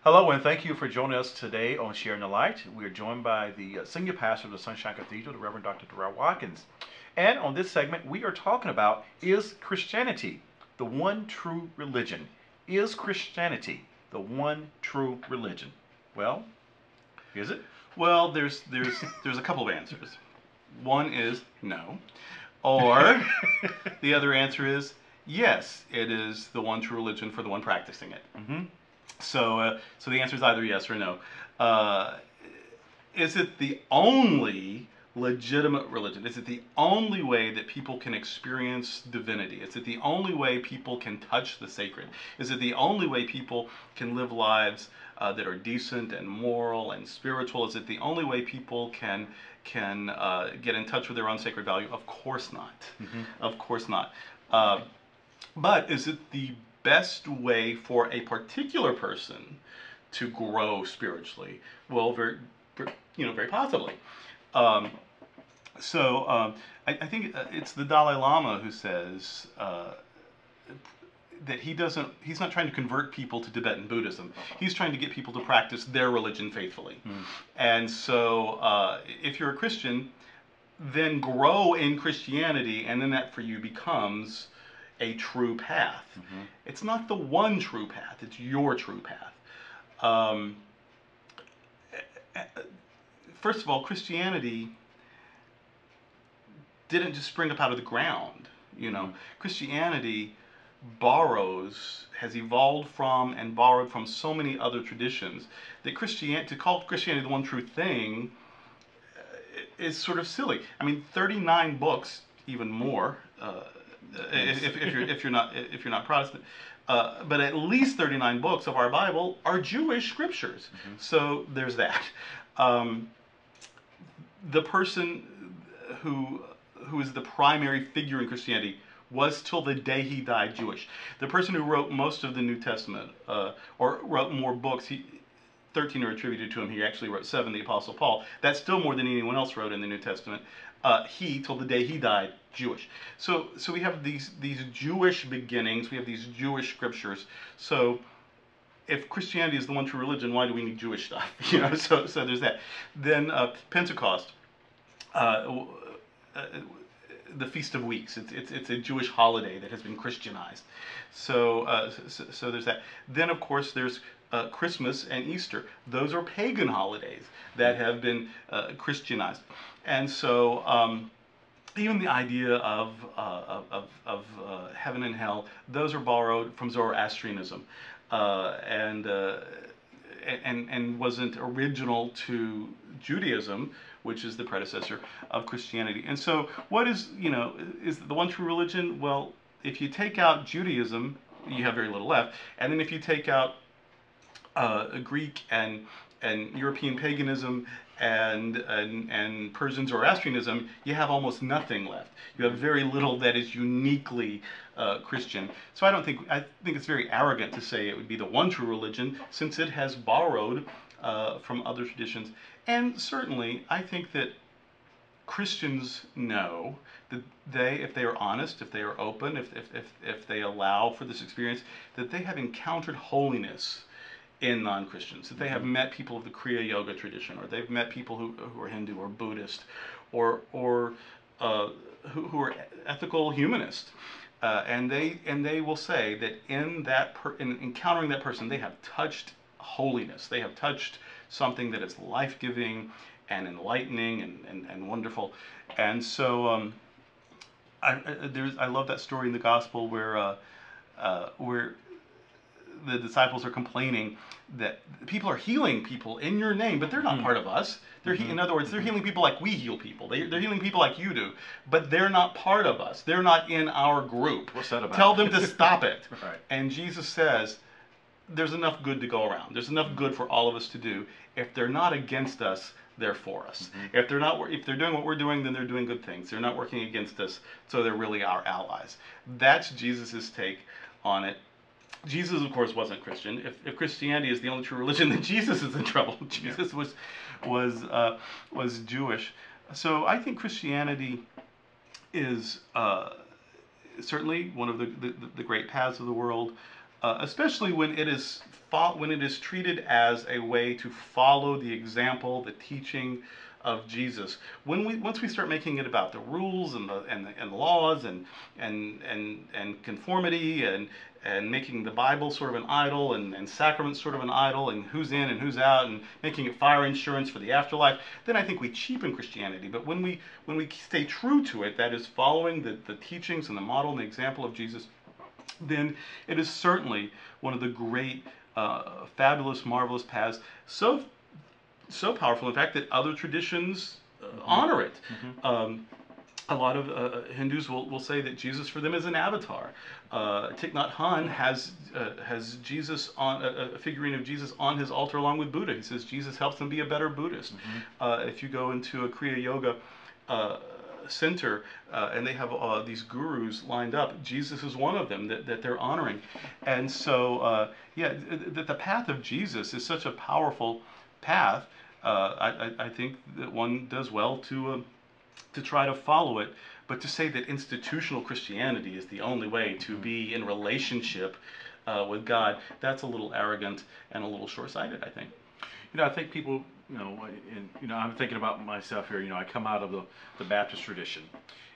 Hello, and thank you for joining us today on Sharing the Light. We are joined by the senior pastor of the Sunshine Cathedral, the Reverend Dr. Durrell Watkins. And on this segment, we are talking about, is Christianity the one true religion? Is Christianity the one true religion? Well, is it? Well, there's a couple of answers. One is no, or the other answer is yes. It is the one true religion for the one practicing it. Mm-hmm. So the answer is either yes or no. Is it the only legitimate religion? Is it the only way that people can experience divinity? Is it the only way people can touch the sacred? Is it the only way people can live lives that are decent and moral and spiritual? Is it the only way people can get in touch with their own sacred value? Of course not. Mm-hmm. Of course not. But is it the best way for a particular person to grow spiritually? Well, very possibly. I think it's the Dalai Lama who says that he's not trying to convert people to Tibetan Buddhism. He's trying to get people to practice their religion faithfully. And so if you're a Christian, then grow in Christianity, and then that for you becomes a true path. It's not the one true path, it's your true path. First of all, Christianity didn't just spring up out of the ground. Christianity has evolved from and borrowed from so many other traditions that to call Christianity the one true thing is sort of silly. I mean, 39 books, even more, if you're not Protestant, but at least 39 books of our Bible are Jewish scriptures. So there's that. The person who is the primary figure in Christianity was till the day he died Jewish. The person who wrote most of the New Testament, or wrote more books, 13 are attributed to him. He actually wrote 7, the Apostle Paul. That's still more than anyone else wrote in the New Testament. He, till the day he died, Jewish. So we have these Jewish beginnings. We have these Jewish scriptures. So if Christianity is the one true religion, why do we need Jewish stuff? So there's that. Then Pentecost, the Feast of Weeks. It's a Jewish holiday that has been Christianized. So there's that. Then of course there's Christmas and Easter. Those are pagan holidays that have been Christianized. And so even the idea of heaven and hell, those are borrowed from Zoroastrianism, and wasn't original to Judaism, which is the predecessor of Christianity. And so what is the one true religion? Well, if you take out Judaism, you have very little left. And then if you take out Greek and European paganism and Persian Zoroastrianism, you have almost nothing left. You have very little that is uniquely Christian. So I think it's very arrogant to say it would be the one true religion, since it has borrowed from other traditions. And certainly, I think that Christians know that if they are honest, if they are open, if they allow for this experience, that they have encountered holiness in non-Christians, that they have met people of the Kriya Yoga tradition, or they've met people who are Hindu or Buddhist, or who are ethical humanists, and they will say that in encountering that person, they have touched holiness. They have touched something that is life-giving and enlightening and wonderful. And so I love that story in the gospel where the disciples are complaining that people are healing people in your name, but they're not part of us. In other words, they're healing people like we heal people. They're healing people like you do, but they're not part of us. They're not in our group. What's that about? Tell them to stop it. Right. And Jesus says, there's enough good to go around. There's enough good for all of us to do. If they're not against us, they're for us. If they're doing what we're doing, then they're doing good things. They're not working against us, so they're really our allies. That's Jesus's take on it. Jesus, of course, wasn't Christian. If Christianity is the only true religion, then Jesus is in trouble. Jesus was Jewish. So I think Christianity is certainly one of the great paths of the world. especially when it is treated as a way to follow the example, the teaching of Jesus. Once we start making it about the rules and the laws and conformity and making the Bible sort of an idol and sacraments sort of an idol and who's in and who's out and making it fire insurance for the afterlife, then I think we cheapen Christianity. But when we stay true to it, that is following the teachings and the model and the example of Jesus, then it is certainly one of the great, fabulous, marvelous paths. So powerful, in fact, that other traditions honor it. A lot of Hindus will say that Jesus for them is an avatar. Thich Nhat Hanh has Jesus on a figurine of Jesus on his altar along with Buddha. He says Jesus helps him be a better Buddhist. If you go into a Kriya Yoga center and they have these gurus lined up, Jesus is one of them that they're honoring. And so, the path of Jesus is such a powerful path. I think that one does well to try to follow it, but to say that institutional Christianity is the only way to be in relationship with God, that's a little arrogant and a little short-sighted, I think. I think people, I'm thinking about myself here. I come out of the Baptist tradition,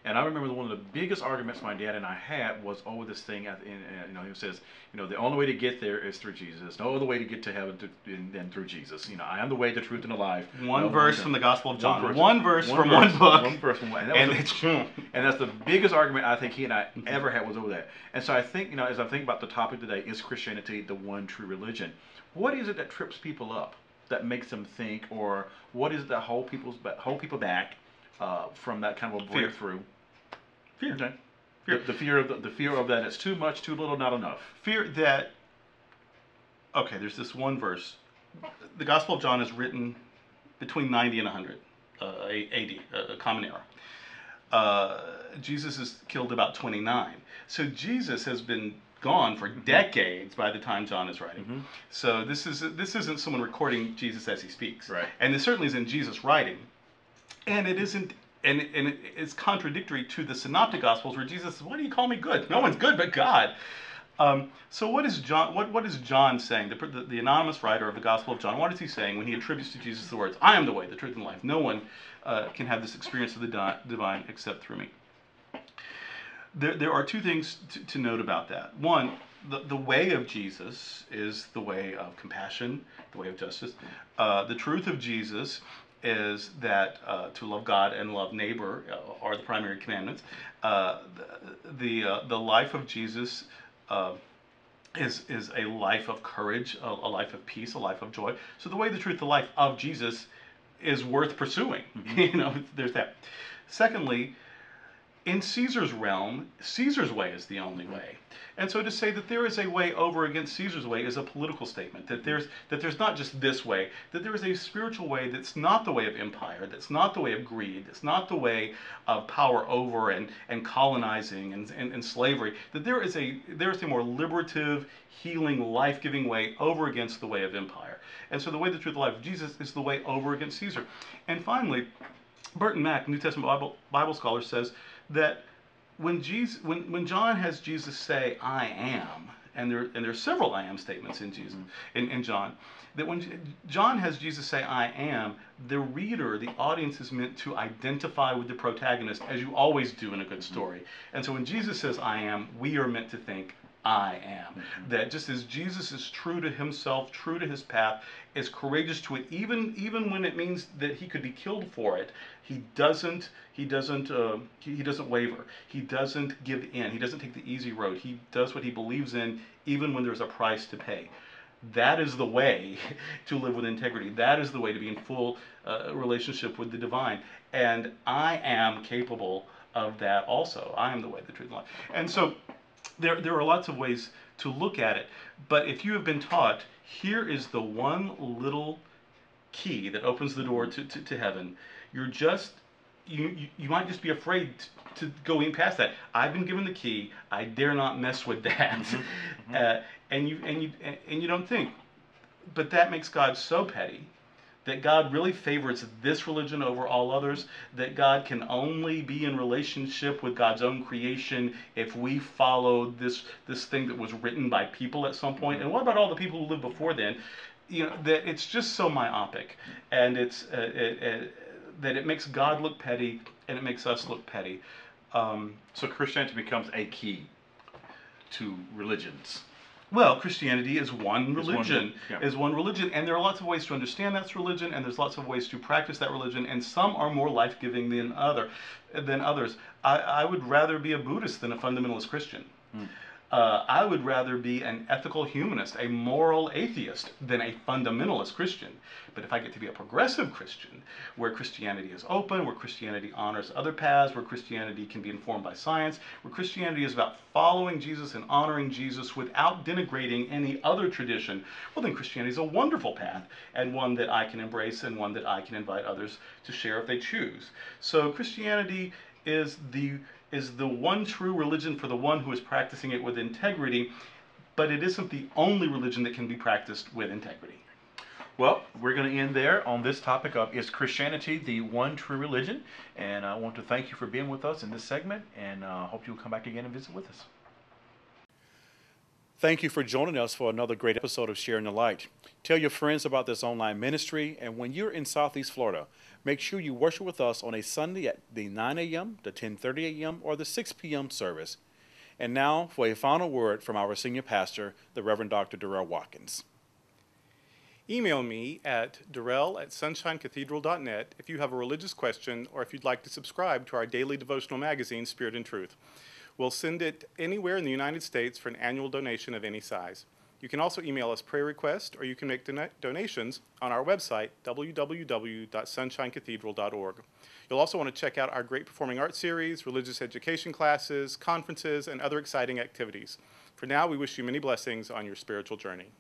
and I remember one of the biggest arguments my dad and I had was over this thing. He says, the only way to get there is through Jesus. No other way to get to heaven than through Jesus. I am the way, the truth, and the life. One verse from the Gospel of John. One verse from one book. One verse from one. And it's true. And that's the biggest argument I think he and I ever had was over that. And so I think, as I think about the topic today, is Christianity the one true religion? What is it that trips people up, that makes them think, or what is it that hold people back from that kind of a breakthrough? Fear. Okay. Fear. The fear of that it's too much, too little, not enough. Fear that. Okay, there's this one verse. The Gospel of John is written between 90 and 100 A.D., a common era. Jesus is killed about 29. So Jesus has been gone for decades by the time John is writing. So this isn't someone recording Jesus as he speaks. Right. And this certainly isn't Jesus writing. And it isn't, and it's contradictory to the Synoptic Gospels where Jesus says, "Why do you call me good? No one's good but God." So what is John? What is John saying? The anonymous writer of the Gospel of John. What is he saying when he attributes to Jesus the words, "I am the way, the truth, and life. No one can have this experience of the divine except through me"? There are two things to note about that. One, the way of Jesus is the way of compassion, the way of justice. The truth of Jesus is that to love God and love neighbor are the primary commandments. The life of Jesus is a life of courage, a life of peace, a life of joy. So the way, the truth, the life of Jesus is worth pursuing. There's that. Secondly, in Caesar's realm, Caesar's way is the only way. And so to say that there is a way over against Caesar's way is a political statement, that there's not just this way, that there is a spiritual way that's not the way of empire, that's not the way of greed, that's not the way of power over and colonizing and slavery, that there is a more liberative, healing, life-giving way over against the way of empire. And so the way, the truth, the life of Jesus is the way over against Caesar. And finally, Burton Mack, New Testament Bible scholar, says that when John has Jesus say "I am," and there are several "I am" statements in Jesus in John, that when John has Jesus say "I am," the reader, the audience, is meant to identify with the protagonist, as you always do in a good story. And so when Jesus says "I am," we are meant to think "I am." That just as Jesus is true to himself, true to his path, is courageous to it, even when it means that he could be killed for it, he doesn't waver. He doesn't give in. He doesn't take the easy road. He does what he believes in, even when there's a price to pay. That is the way to live with integrity. That is the way to be in full relationship with the divine. And I am capable of that also. I am the way, the truth, and life. And so there are lots of ways to look at it. But if you have been taught, here is the one little key that opens the door to heaven, you might just be afraid to go in past that. I've been given the key. I dare not mess with that. And you don't think. But that makes God so petty that God really favors this religion over all others, that God can only be in relationship with God's own creation if we follow this thing that was written by people at some point. And what about all the people who lived before then? You know, that it's just so myopic, and that it makes God look petty, and it makes us look petty. So Christianity becomes a key to religions. Well, Christianity is one religion, yeah. is one religion, and there are lots of ways to understand that's religion, and there's lots of ways to practice that religion, and some are more life-giving than others. I would rather be a Buddhist than a fundamentalist Christian. I would rather be an ethical humanist, a moral atheist, than a fundamentalist Christian. But if I get to be a progressive Christian, where Christianity is open, where Christianity honors other paths, where Christianity can be informed by science, where Christianity is about following Jesus and honoring Jesus without denigrating any other tradition, well, then Christianity is a wonderful path, and one that I can embrace, and one that I can invite others to share if they choose. So Christianity is the one true religion for the one who is practicing it with integrity, but it isn't the only religion that can be practiced with integrity. Well, we're going to end there on this topic of, is Christianity the one true religion? And I want to thank you for being with us in this segment, and hope you'll come back again and visit with us. Thank you for joining us for another great episode of Sharing the Light. Tell your friends about this online ministry, and when you're in Southeast Florida, make sure you worship with us on a Sunday at the 9 a.m., the 10:30 a.m., or the 6 p.m. service. And now for a final word from our senior pastor, the Reverend Dr. Durrell Watkins. Email me at durrell@sunshinecathedral.net if you have a religious question or if you'd like to subscribe to our daily devotional magazine, Spirit and Truth. We'll send it anywhere in the United States for an annual donation of any size. You can also email us prayer requests, or you can make donations on our website, www.sunshinecathedral.org. You'll also want to check out our great performing arts series, religious education classes, conferences, and other exciting activities. For now, we wish you many blessings on your spiritual journey.